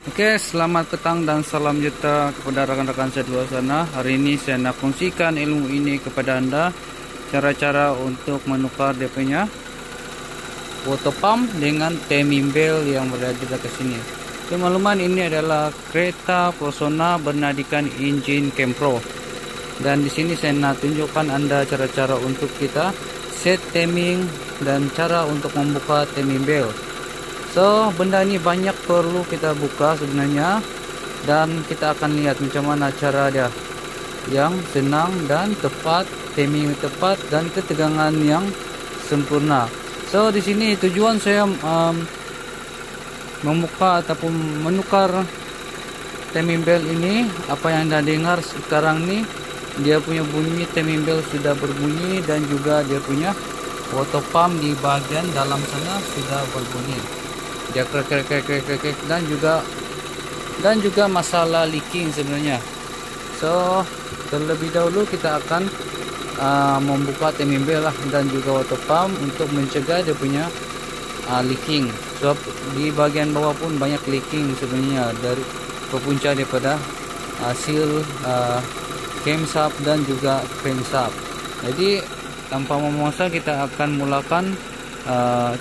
Oke, selamat petang dan salam juta kepada rekan-rekan saya di luar sana. Hari ini saya nak kongsikan ilmu ini kepada Anda. Cara-cara untuk menukar dia punya water pump dengan timing bell yang berada di belakang sini. Oke, makluman ini adalah kereta Prosona bernadikan engine Kempro. Dan di sini saya nak tunjukkan Anda cara-cara untuk kita set timing dan cara untuk membuka timing bell. So, benda ini banyak perlu kita buka sebenarnya, dan kita akan lihat macam mana cara dia yang senang dan tepat, timing tepat dan ketegangan yang sempurna. So, di sini tujuan saya membuka ataupun menukar timing bell ini. Apa yang Anda dengar sekarang ni, dia punya bunyi timing bell sudah berbunyi, dan juga dia punya water pump di bagian dalam sana sudah berbunyi. Dia krek dan juga masalah leaking sebenarnya. So, terlebih dahulu kita akan membuka timing bell lah, dan juga water pump untuk mencegah dia punya leaking. Sebab di bagian bawah pun banyak leaking sebenarnya dari pepunca daripada seal camshaft dan juga crankshaft. Jadi tanpa memaksa kita akan mulakan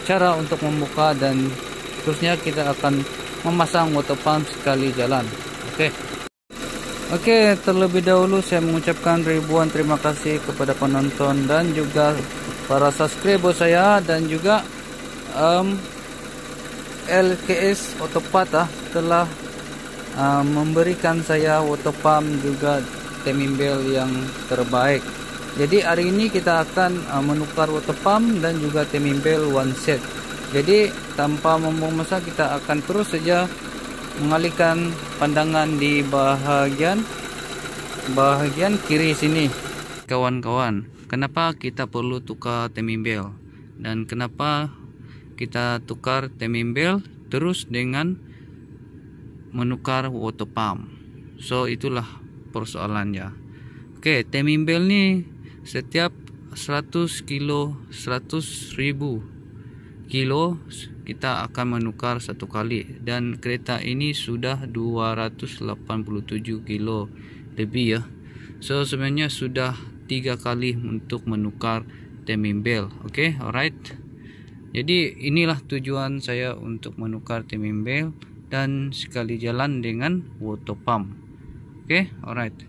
cara untuk membuka, dan terusnya kita akan memasang water pump sekali jalan. Oke, terlebih dahulu saya mengucapkan ribuan terima kasih kepada penonton dan juga para subscriber saya, dan juga LKS Autopart telah memberikan saya water pump juga timing bell yang terbaik. Jadi hari ini kita akan menukar water pump dan juga timing bell one set. Jadi tanpa membuang masa, kita akan terus saja mengalihkan pandangan di bahagian kiri sini. Kawan-kawan, kenapa kita perlu tukar timing bell, dan kenapa kita tukar timing bell terus dengan menukar water pump? So, itulah persoalannya. Oke, timing bell ni setiap 100 kilo, 100.000 kilo kita akan menukar satu kali, dan kereta ini sudah 287 kilo lebih ya. So, sebenarnya sudah 3 kali untuk menukar timing bell. Oke, alright. Jadi inilah tujuan saya untuk menukar timing bell dan sekali jalan dengan water pump. Oke, alright.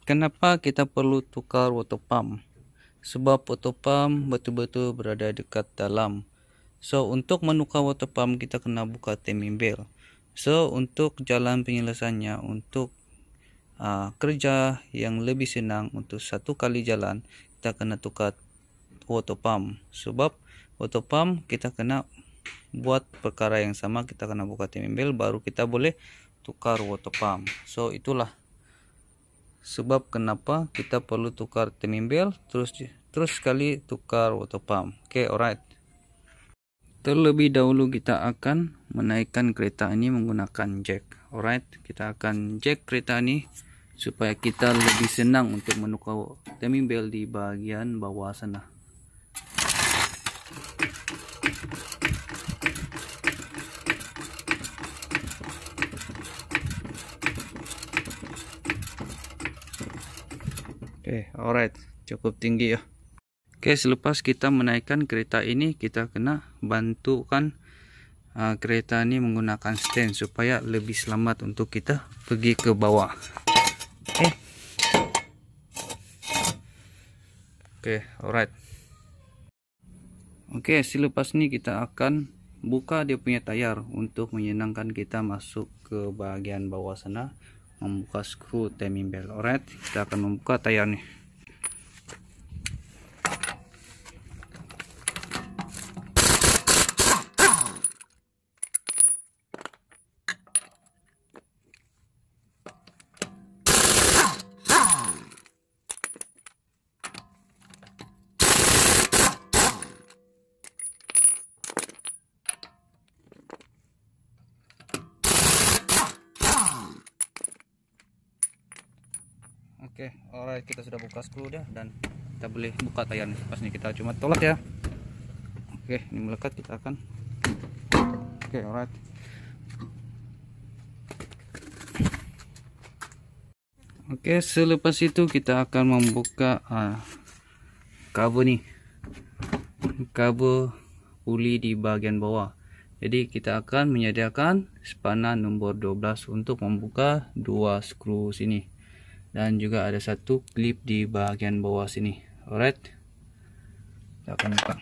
Kenapa kita perlu tukar water pump? Sebab water pump betul-betul berada dekat dalam. So, untuk menukar water pump kita kena buka timing bell. So, untuk jalan penyelesaiannya, untuk kerja yang lebih senang, untuk satu kali jalan kita kena tukar water pump. Sebab water pump kita kena buat perkara yang sama, kita kena buka timing bell baru kita boleh tukar water pump. So, itulah sebab kenapa kita perlu tukar timing bell terus sekali tukar water pump. Oke, alright. Terlebih dahulu kita akan menaikkan kereta ini menggunakan jack. Alright, kita akan jack kereta ini supaya kita lebih senang untuk menukar timing bell di bagian bawah sana. Oke, alright, cukup tinggi ya. Oke, selepas kita menaikkan kereta ini, kita kena bantukan kereta ini menggunakan stand supaya lebih selamat untuk kita pergi ke bawah. Oke, alright. Oke, selepas ini kita akan buka dia punya tayar untuk menyenangkan kita masuk ke bagian bawah sana, membuka skru timing bell. Alright, kita akan membuka tayar nih. Oke, alright, kita sudah buka skru dah, dan kita boleh buka tayar nih. Pas nih kita cuma tolak ya. Oke, ini melekat, kita akan. Oke, alright. Oke, selepas itu kita akan membuka kabel nih, kabel puli di bagian bawah. Jadi kita akan menyediakan spana nomor 12 untuk membuka dua skru sini, dan juga ada satu klip di bagian bawah sini. Alright, kita akan buka.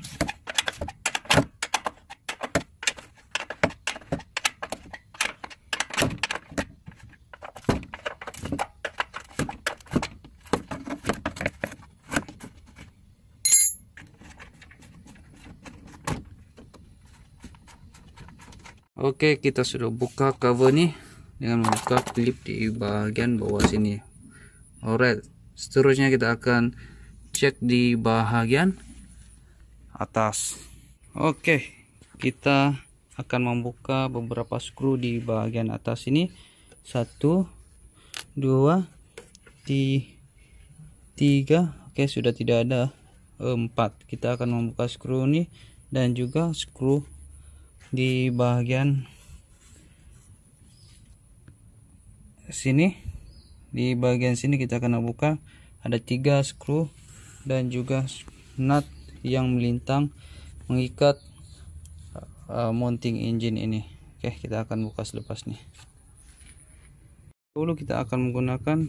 Oke, kita sudah buka cover nih dengan membuka klip di bagian bawah sini. Alright, seterusnya kita akan cek di bagian atas. Oke, kita akan membuka beberapa skru di bagian atas ini. 1, 2, 3. Oke, sudah tidak ada. 4. Kita akan membuka skru ini dan juga skru di bagian sini. Di bagian sini kita akan buka, ada 3 skru dan juga nut yang melintang mengikat mounting engine ini. Oke, kita akan buka selepas nih. Dulu kita akan menggunakan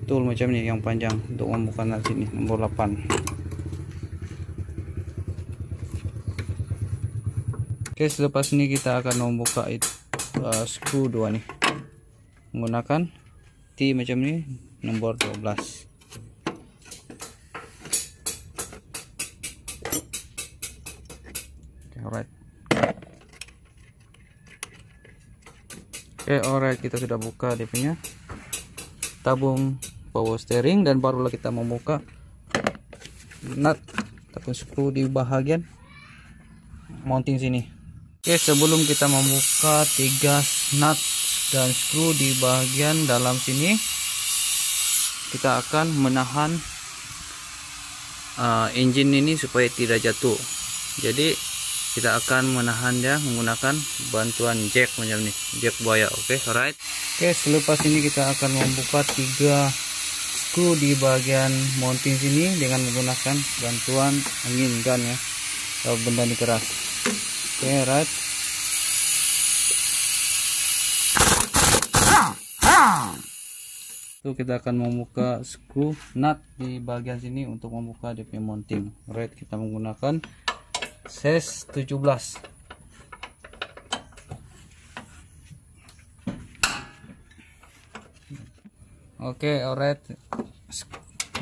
tool macam ini yang panjang untuk membuka nut sini, nomor 8. Oke, selepas ini kita akan membuka skru 2 nih menggunakan T macam ini, nomor 12. Oke, alright. Oke, alright, kita sudah buka dia punya tabung power steering, dan barulah kita membuka nut ataupun skru di bahagian mounting sini. Oke, sebelum kita membuka 3 nut dan skru di bagian dalam sini, kita akan menahan engine ini supaya tidak jatuh. Jadi kita akan menahan dia menggunakan bantuan jack macam ini, jack buaya. Oke, alright. Oke, selepas ini kita akan membuka 3 skru di bagian mounting sini dengan menggunakan bantuan angin gun ya, atau benda ini keras. Oke, right. Itu kita akan membuka skru nut di bagian sini untuk membuka dia punya mounting. Right, kita menggunakan size 17. Oke, alright.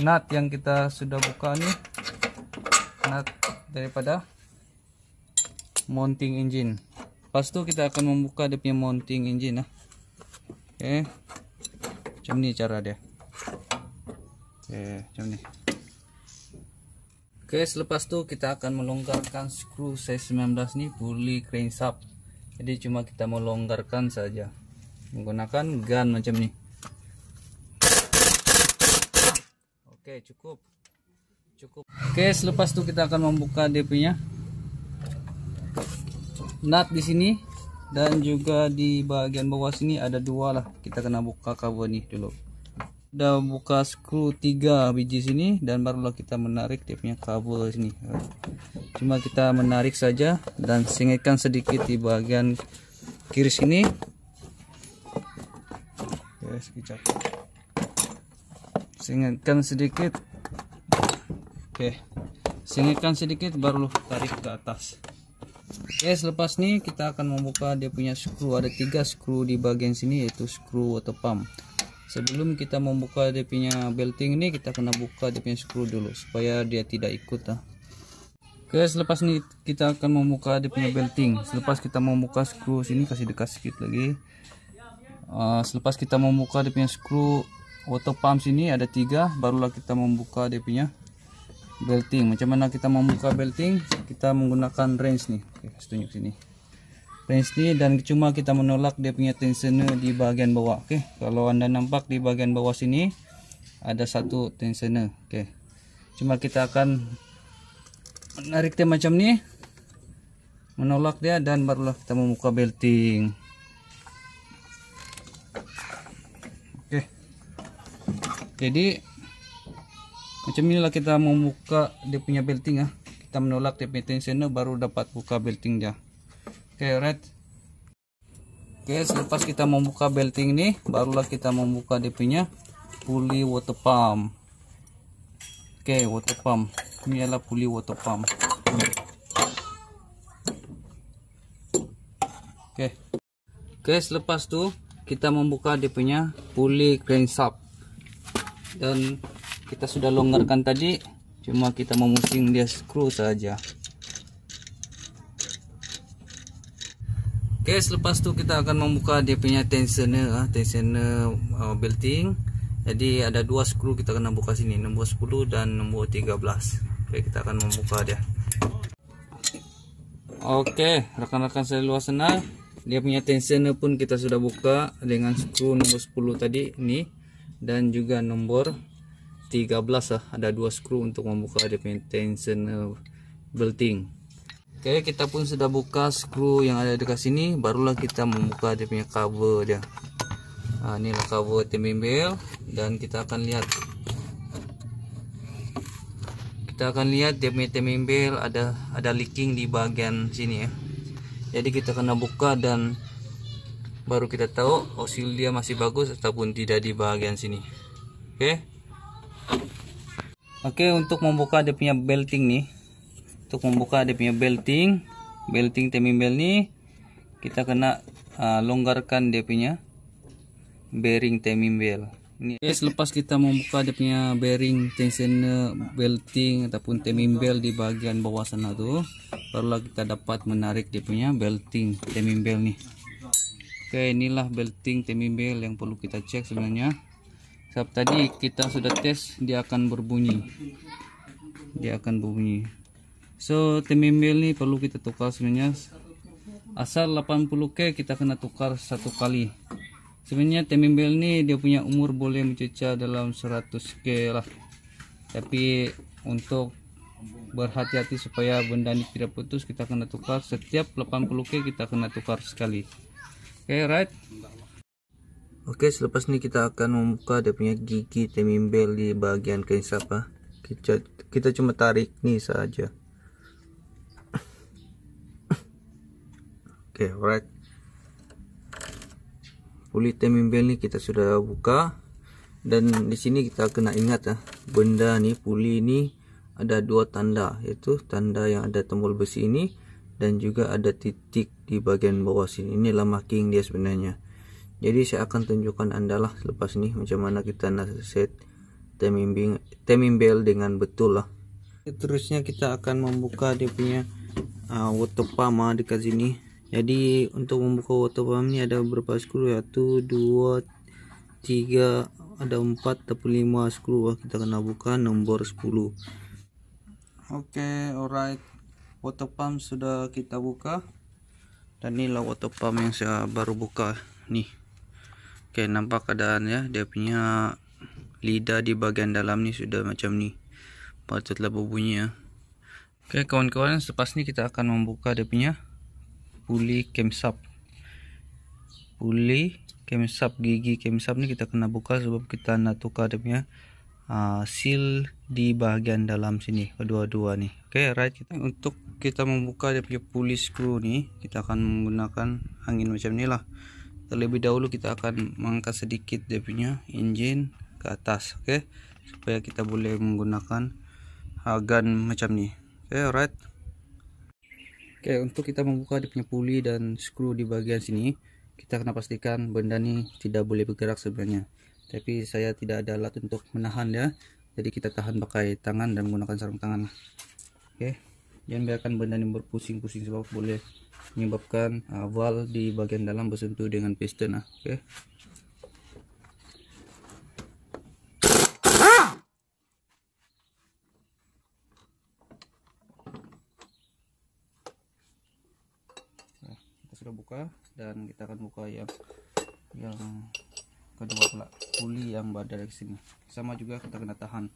Nut yang kita sudah buka nih, nut daripada mounting engine. Pas itu kita akan membuka dia punya mounting engine. Oke, macam ni cara dia. Oke, macam ni. Oke, selepas itu kita akan melonggarkan skru size 19 nih, puli crankshaft. Jadi cuma kita melonggarkan saja menggunakan gun macam ni. Oke, cukup. Oke, selepas itu kita akan membuka dia punya nut di sini, dan juga di bagian bawah sini ada 2 lah. Kita kena buka kabel nih dulu. Udah buka skru 3 biji sini, dan barulah kita menarik dia punya kabel sini. Cuma kita menarik saja dan singkirkan sedikit di bagian kiri sini. Oke, sekejap. Singkirkan sedikit. Oke, singkirkan sedikit baru tarik ke atas. Oke, selepas ini kita akan membuka dia punya skru. Ada 3 skru di bagian sini, yaitu skru water pump. Sebelum kita membuka dia punya belting ini, kita kena buka dia punya skru dulu supaya dia tidak ikut. Oke, selepas ini kita akan membuka dia punya belting. Selepas kita membuka skru sini, kasih dekat sedikit lagi. Selepas kita membuka dia punya skru water pump sini ada 3, barulah kita membuka dia punya belting. Macam mana kita membuka belting? Kita menggunakan wrench nih. Oke, tunjuk sini. Wrench ini, dan cuma kita menolak dia punya tensioner di bagian bawah. Oke, kalau Anda nampak di bagian bawah sini ada 1 tensioner. Oke. Cuma kita akan menarik dia macam ni, menolak dia, dan barulah kita membuka belting. Jadi macam inilah kita membuka dia punya belting ya. Kita menolak dia punya tensioner baru dapat buka belting dia. Oke, right. Oke, selepas kita membuka belting ini, barulah kita membuka dia punya pulley water pump. Oke, water pump. Ini adalah pulley water pump. Oke, selepas itu kita membuka dia punya pulley crankshaft. Dan kita sudah longgarkan tadi, cuma kita memusing dia skru saja. Oke, selepas itu kita akan membuka dia punya tensioner belting. Jadi ada dua skru kita kena buka sini, nombor 10 dan nombor 13. Oke, kita akan membuka dia. Oke, rekan-rekan saya luar sana, dia punya tensioner pun kita sudah buka dengan skru nomor 10 tadi ini, dan juga nomor 13 ada dua skru untuk membuka dia punya tensioner belting. Oke, kita pun sudah buka skru yang ada dekat sini, barulah kita membuka dia punya cover dia. Nah, inilah cover timing belt, dan kita akan lihat dia punya timing belt ada leaking di bagian sini ya. Jadi kita kena buka dan baru kita tahu osil dia masih bagus ataupun tidak di bagian sini. Oke, untuk membuka dia punya belting nih. Untuk membuka dia punya belting timing belt nih, kita kena longgarkan dia punya bearing timing belt. Ini selepas kita membuka dia punya bearing tensioner belting ataupun timing belt di bagian bawah sana tuh, barulah kita dapat menarik dia punya belting timing belt nih. Oke, inilah belting timing belt yang perlu kita cek sebenarnya. Sebab tadi kita sudah tes, dia akan berbunyi. So timing belt nih perlu kita tukar sebenarnya. Asal 80K kita kena tukar satu kali. Sebenarnya timing belt ini dia punya umur boleh mencecah dalam 100K lah. Tapi untuk berhati-hati supaya benda ini tidak putus, kita kena tukar setiap 80K kita kena tukar sekali. Oke, right. Oke, selepas ini kita akan membuka dia punya gigi timing belt di bagian crankshaft ya. Kita cuma tarik nih saja. Oke, right. Pulley timing belt ini kita sudah buka, dan di sini kita kena ingat ya, benda nih pulley ini ada dua tanda, yaitu tanda yang ada tombol besi ini dan juga ada titik di bagian bawah sini. Inilah marking dia sebenarnya. Jadi saya akan tunjukkan Anda lah selepas ini macam mana kita set timing belt dengan betul lah. Terusnya kita akan membuka dia punya water pump dekat sini. Jadi untuk membuka water pump ini ada beberapa skru, yaitu 2, 3, ada 4 ataupun 5 skru. Kita kena buka nomor 10. Oke, alright. Water pump sudah kita buka, dan inilah water pump yang saya baru buka nih. Oke, nampak keadaannya, dia punya lidah di bagian dalam nih sudah macam nih, patutlah berbunyi ya. Oke kawan-kawan, selepas ini kita akan membuka dia punya pulley crankshaft. Gigi crankshaft ini kita kena buka sebab kita nak tukar dia punya seal di bagian dalam sini, kedua-dua nih. Oke, right. Untuk kita membuka dia punya pulley screw nih, kita akan menggunakan angin macam inilah. Terlebih dahulu kita akan mengangkat sedikit dia punya engine ke atas, oke, supaya kita boleh menggunakan gun macam ni. Oke, right. Oke, untuk kita membuka dia punya pulley dan screw di bagian sini, kita kena pastikan benda ni tidak boleh bergerak sebenarnya. Tapi saya tidak ada alat untuk menahan ya, jadi kita tahan pakai tangan dan menggunakan sarung tangan. Oke, jangan biarkan benda ini berpusing-pusing sebab boleh menyebabkan valve di bagian dalam bersentuh dengan piston. Oke. Kita sudah buka, dan kita akan buka yang kedua pula, pulley yang berada di sini. Sama juga kita kena tahan.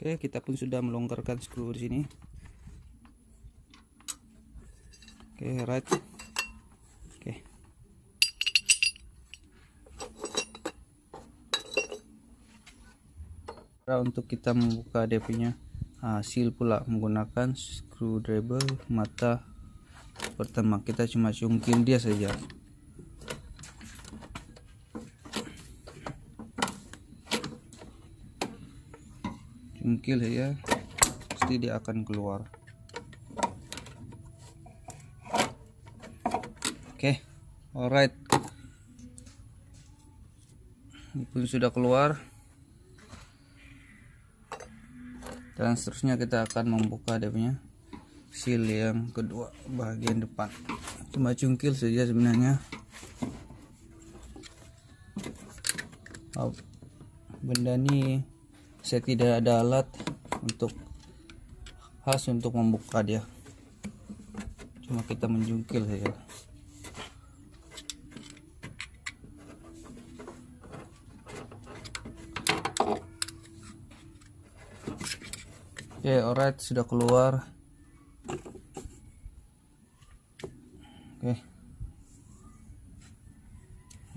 Oke, kita pun sudah melonggarkan skru di sini. Oke, right. Oke. Untuk kita membuka dia punya seal pula menggunakan screwdriver mata pertama, kita cuma cungkil dia saja. Cungkil saja, pasti dia akan keluar. Oke, alright, ini pun sudah keluar. Dan seterusnya kita akan membuka dia punya seal yang kedua bagian depan. Cuma cungkil saja sebenarnya. Benda ini saya tidak ada alat khas untuk membuka dia, cuma kita menjungkil saja. Oke, alright, sudah keluar.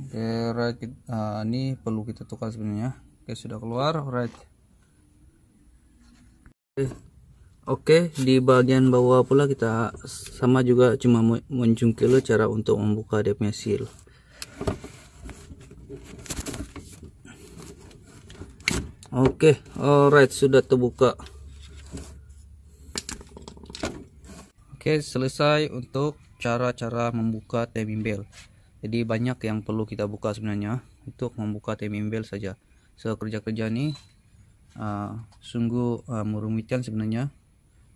Oke, right, ini perlu kita tukar sebenarnya. Oke, sudah keluar, alright. Oke, di bagian bawah pula kita sama juga, cuma mencungkil cara untuk membuka dia punya seal. Oke, alright, sudah terbuka. Oke, selesai untuk cara-cara membuka timing belt. Jadi banyak yang perlu kita buka sebenarnya untuk membuka timing belt saja. So, kerja-kerja ini sungguh merumitkan sebenarnya.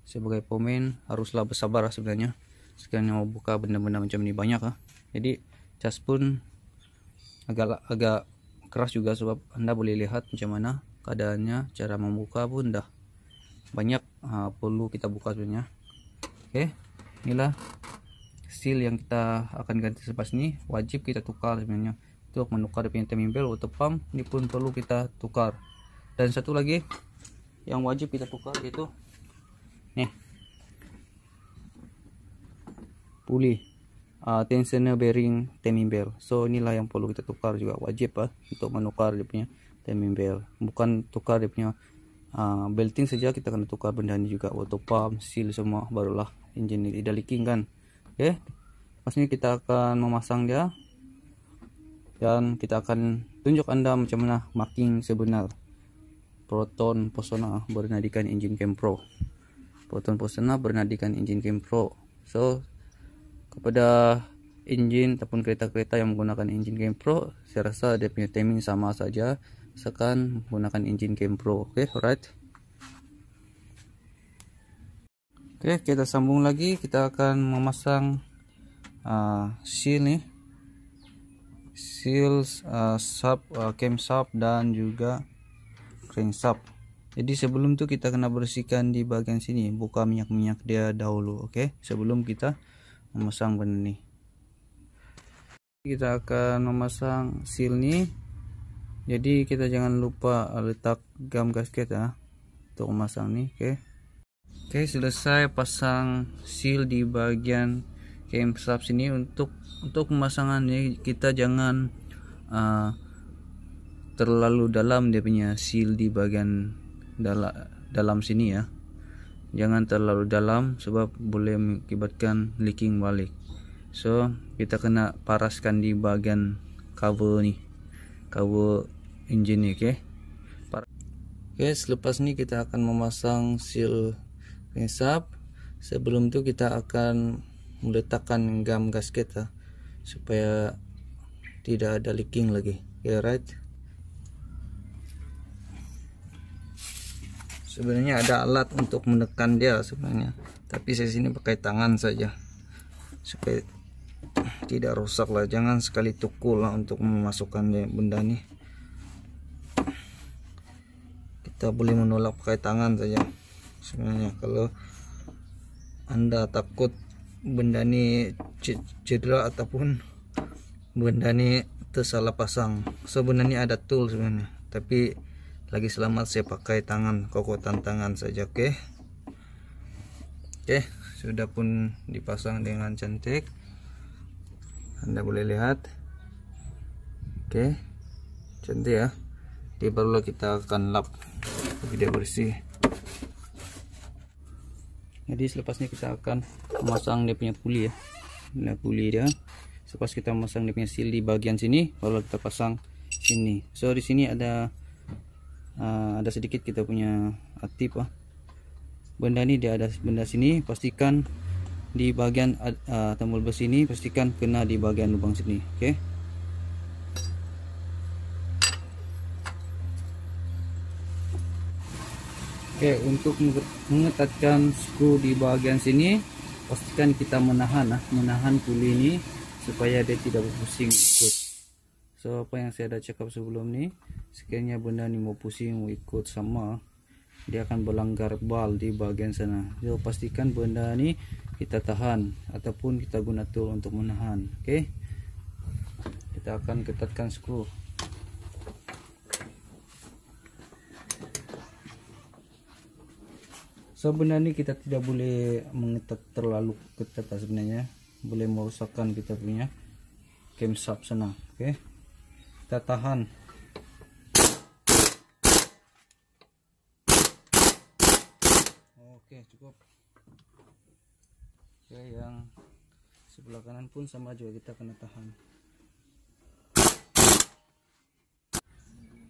Sebagai pemain haruslah bersabar sebenarnya. Sekarang mau buka benda-benda macam ini banyak. Jadi cas pun agak keras juga, sebab Anda boleh lihat macam mana keadaannya. Cara membuka pun dah banyak perlu kita buka sebenarnya. Oke, inilah seal yang kita akan ganti selepas ini. Wajib kita tukar sebenarnya. Untuk menukar timing belt water pump ini pun perlu kita tukar. Dan satu lagi yang wajib kita tukar itu nih, puli tensioner bearing timing belt. So inilah yang perlu kita tukar juga, wajib untuk menukar dia punya timing belt. Bukan tukar dia punya belting saja, kita akan tukar benda ini juga, water pump, seal semua, barulah engine ini tidak leaking kan. Oke, pas ini kita akan memasang dia dan kita akan tunjuk Anda macam mana marking sebenar Proton Posona bernadikan engine cam pro. Proton Posona bernadikan engine cam pro. So kepada engine ataupun kereta-kereta yang menggunakan engine cam pro, saya rasa dia punya timing sama saja asalkan menggunakan engine cam pro. Oke, alright. Oke, kita sambung lagi. Kita akan memasang seal nih, seal sub, cam sub dan juga crankshaft. Jadi sebelum itu kita kena bersihkan di bagian sini, buka minyak-minyak dia dahulu. Oke, sebelum kita memasang benda ini. Kita akan memasang seal nih. Jadi kita jangan lupa letak gam gasket untuk memasang nih. Oke, selesai pasang seal di bagian cam shaft sini. Untuk pemasangannya kita jangan terlalu dalam dia punya seal di bagian dalam sini ya. Jangan terlalu dalam sebab boleh mengakibatkan leaking balik. So kita kena paraskan di bagian cover nih, cover engine nih. Oke, selepas ini kita akan memasang seal crankshaft. Sebelum itu kita akan meletakkan gam gasket supaya tidak ada leaking lagi. Right. Sebenarnya ada alat untuk menekan dia sebenarnya, tapi saya sini pakai tangan saja supaya tidak rusak lah. Jangan sekali tukul untuk memasukkan benda nih. Kita boleh menolak pakai tangan saja sebenarnya. Kalau Anda takut benda ini cedera ataupun benda ini tersalah pasang, sebenarnya ada tool sebenarnya, tapi lagi selamat saya pakai tangan, kokotan tangan saja. Oke, sudah pun dipasang dengan cantik, Anda boleh lihat. Oke, cantik ya. Jadi barulah kita akan lap biar dia bersih. Jadi selepasnya kita akan memasang dia punya puli ya. Nah, puli dia. Selepas kita memasang dia punya seal di bagian sini, baru kita pasang sini. So di sini ada sedikit kita punya tip benda ini, dia ada benda sini, pastikan di bagian tombol besi ini pastikan kena di bagian lubang sini. Oke, untuk mengetatkan skru di bagian sini, pastikan kita menahan puli ini supaya dia tidak berpusing ikut. So apa yang saya dah cakap sebelum ni, sekiranya benda ni mau pusing mau ikut sama, dia akan berlanggar bal di bagian sana. So pastikan benda ni kita tahan ataupun kita guna tool untuk menahan. Oke, kita akan ketatkan skru. So benda ni kita tidak boleh mengetat terlalu ketat sebenarnya, boleh merusakkan kita punya camshaft sana. Oke, kita tahan. Oke, cukup. Oke, yang sebelah kanan pun sama juga, kita kena tahan.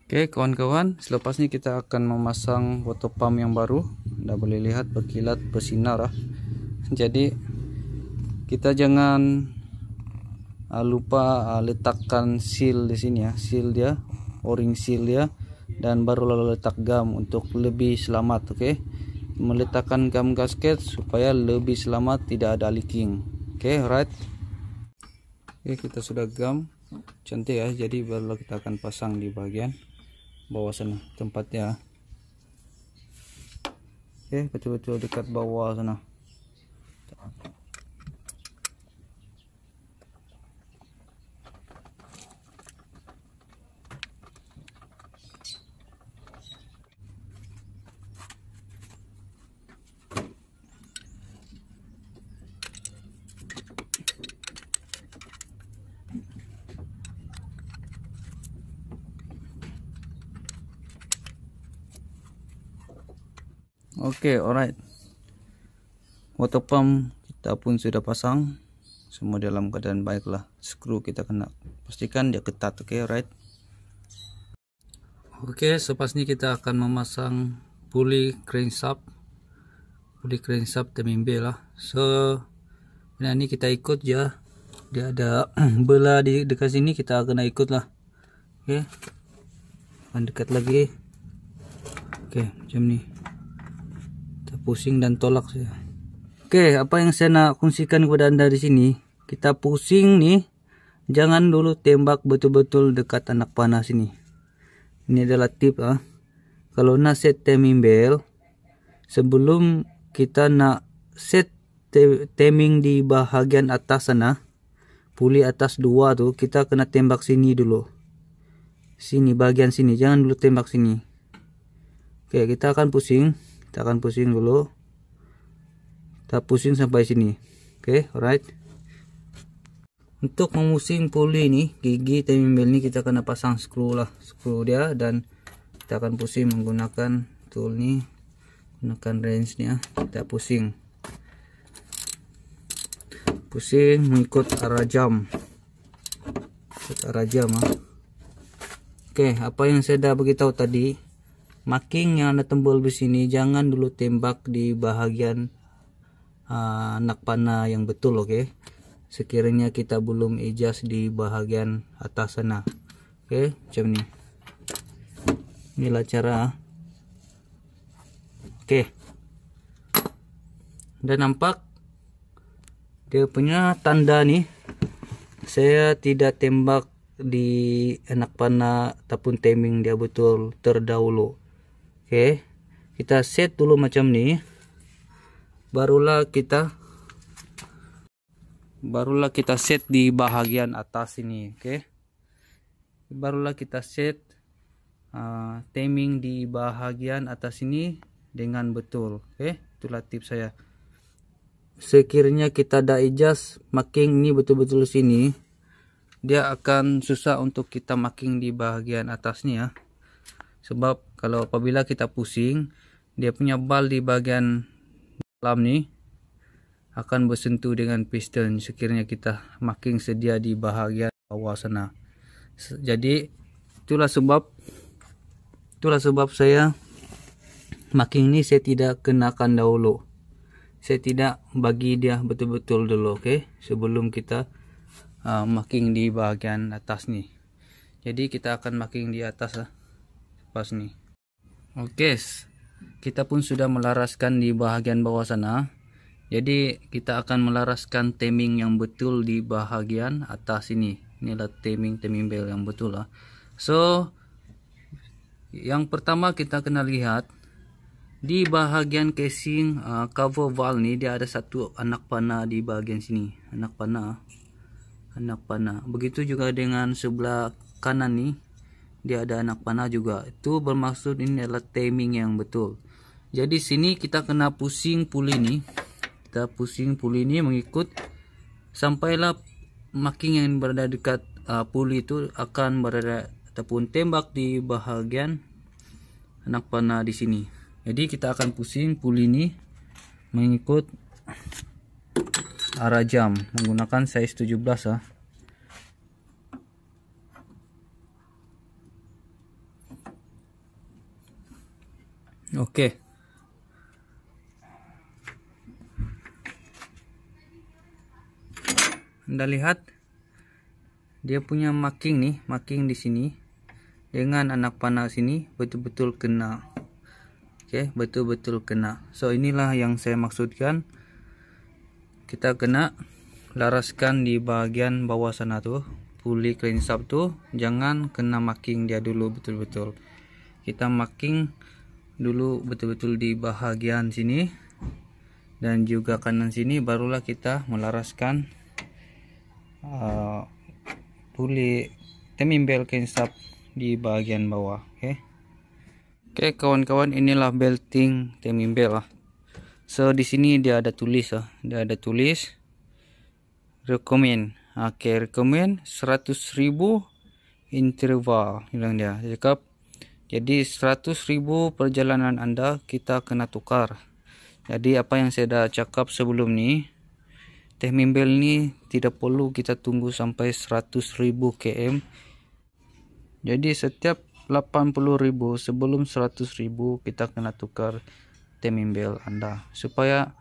Oke kawan-kawan, selepasnya kita akan memasang water pump yang baru. Anda boleh lihat berkilat bersinar. Jadi kita jangan lupa letakkan seal di sini ya, seal dia, o-ring seal dia, dan baru lalu letak gam untuk lebih selamat. Oke, meletakkan gam gasket supaya lebih selamat, tidak ada leaking. Oke, right. Oke, kita sudah gam cantik ya, jadi baru kita akan pasang di bagian bawah sana tempatnya. Oke, betul-betul dekat bawah sana. Oke, alright. Water pump kita pun sudah pasang, semua dalam keadaan baiklah. Skru kita kena pastikan dia ketat. Oke, alright. Oke, selepasnya kita akan memasang puli crankshaft T-Mimbel lah. So ini kita ikut ya, dia ada belah di dekat sini, kita kena ikut lah. Oke, akan dekat lagi. Oke, macam ni. Pusing dan tolak saya. Oke, apa yang saya nak kongsikan kepada anda di sini, kita pusing nih, jangan dulu tembak betul-betul dekat anak panah sini. Ini adalah tip kalau nak set T-Mimbel, sebelum kita nak set timing di bahagian atas sana, puli atas 2 tuh, kita kena tembak sini dulu. Sini, bagian sini, jangan dulu tembak sini. Oke, kita akan pusing. Kita akan pusing dulu. Kita pusing sampai sini. Oke, alright. Untuk memusing puli ini, gigi T-Mimbel ini kita kena pasang skru lah, skru dia, dan kita akan pusing menggunakan tool ini, gunakan wrench nya. Kita pusing mengikut arah jam. Oke, apa yang saya dah beritahu tadi, marking yang ada tombol besi ini jangan dulu tembak di bahagian anak panah yang betul. Oke, sekiranya kita belum adjust di bahagian atas sana. Oke, macam ni. Inilah cara. Oke, dan nampak dia punya tanda nih, saya tidak tembak di anak panah ataupun timing dia betul terdahulu. Oke, kita set dulu macam ni, barulah kita set di bahagian atas ini. Oke, barulah kita set timing di bahagian atas ini dengan betul. Oke, itulah tips saya. Sekiranya kita ada adjust marking ini betul-betul sini, dia akan susah untuk kita marking di bahagian atasnya ya. Sebab kalau apabila kita pusing, dia punya bal di bagian dalam nih akan bersentuh dengan piston sekiranya kita marking sedia di bahagian bawah sana. Jadi itulah sebab saya marking ini saya tidak kenakan dahulu. Saya tidak bagi dia betul-betul dulu, oke? Sebelum kita marking di bagian atas nih. Jadi kita akan marking di atas pas nih. Oke, kita pun sudah melaraskan di bahagian bawah sana. Jadi kita akan melaraskan timing yang betul di bahagian atas ini. Inilah timing bel yang betul lah. So, yang pertama kita kena lihat di bahagian casing cover valve ni dia ada satu anak panah di bahagian sini, anak panah. Begitu juga dengan sebelah kanan nih, dia ada anak panah juga. Itu bermaksud ini adalah timing yang betul. Jadi sini kita kena pusing puli ni, kita pusing puli ni mengikut sampailah marking yang berada dekat puli itu akan berada ataupun tembak di bahagian anak panah di sini. Jadi kita akan pusing puli ini mengikut arah jam menggunakan size 17 ya. Oke. Anda lihat dia punya marking nih, marking di sini dengan anak panah sini betul-betul kena. Oke, betul-betul kena. So inilah yang saya maksudkan. Kita kena laraskan di bagian bawah sana tuh, puli crankshaft tuh, jangan kena marking dia dulu betul-betul. Kita marking dulu betul-betul di bahagian sini dan juga kanan sini, barulah kita melaraskan puli timing belt crankshaft di bagian bawah. Oke kawan-kawan, inilah belting timing belt lah. So di sini dia ada tulis dia ada tulis recommend. Oke, recommend 100.000 interval bilang dia. Cakap jadi 100.000 perjalanan Anda kita kena tukar. Jadi apa yang saya dah cakap sebelum ni, timing belt ni tidak perlu kita tunggu sampai 100.000 km. Jadi setiap 80.000 sebelum 100.000 kita kena tukar timing belt Anda supaya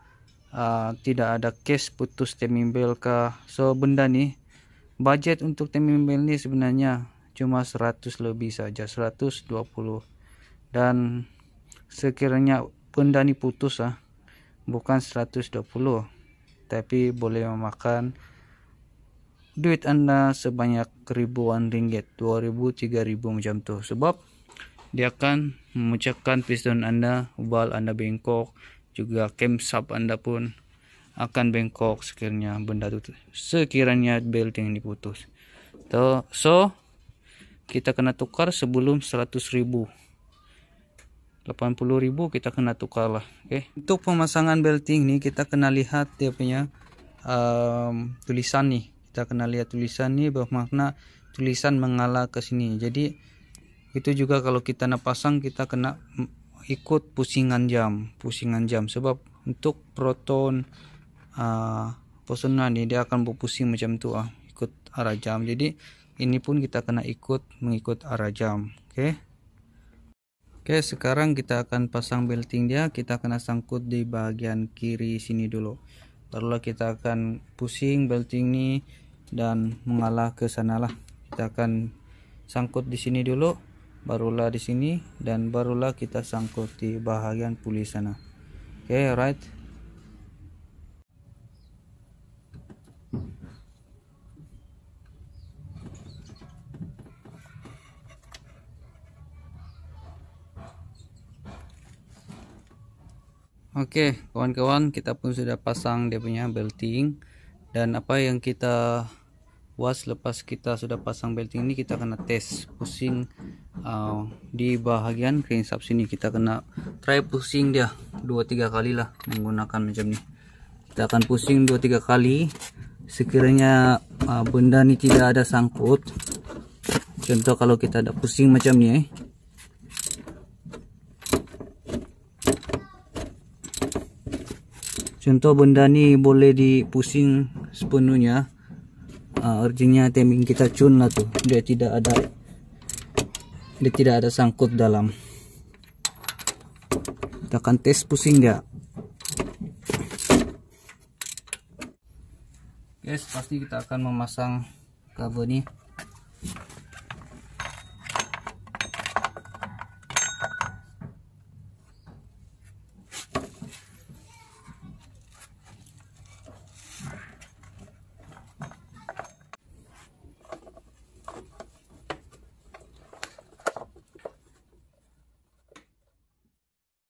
tidak ada case putus timing belt kah. So benda ni budget untuk timing belt ni sebenarnya cuma 100 lebih saja, 120. Dan sekiranya benda ni putus bukan 120, tapi boleh memakan duit Anda sebanyak ribuan ringgit, 2.000, 3.000 macam tu. Sebab dia akan memecahkan piston Anda, bal Anda bengkok, juga crankshaft Anda pun akan bengkok sekiranya benda tu, sekiranya belting ini putus. So kita kena tukar sebelum 100.000. 80.000 kita kena tukar lah. Untuk pemasangan belting ni kita kena lihat dia punya tulisan nih. Kita kena lihat tulisan ni bermakna tulisan mengalah ke sini. Jadi itu juga kalau kita nak pasang kita kena ikut pusingan jam, sebab untuk proton personal ni dia akan berpusing macam tu ikut arah jam. Jadi ini pun kita kena mengikut arah jam. Oke, sekarang kita akan pasang belting dia. Kita kena sangkut di bagian kiri sini dulu. Barulah kita akan pusing belting ni dan mengalah ke sanalah. Kita akan sangkut di sini dulu, barulah di sini, dan barulah kita sangkut di bahagian puli sana. Right. Oke, kawan-kawan, kita pun sudah pasang dia punya belting. Dan apa yang kita puas. Lepas kita sudah pasang belting ini, kita kena tes pusing di bahagian crankshaft sini. Kita kena try pusing dia 2-3 kali lah menggunakan macam ni. Kita akan pusing 2-3 kali. Sekiranya benda ni tidak ada sangkut, contoh kalau kita ada pusing macam ni, contoh benda ni boleh dipusing sepenuhnya, artinya timing kita cun lah tuh, dia tidak ada sangkut dalam. Kita akan tes pusing dia. Guys, pasti kita akan memasang kabel ni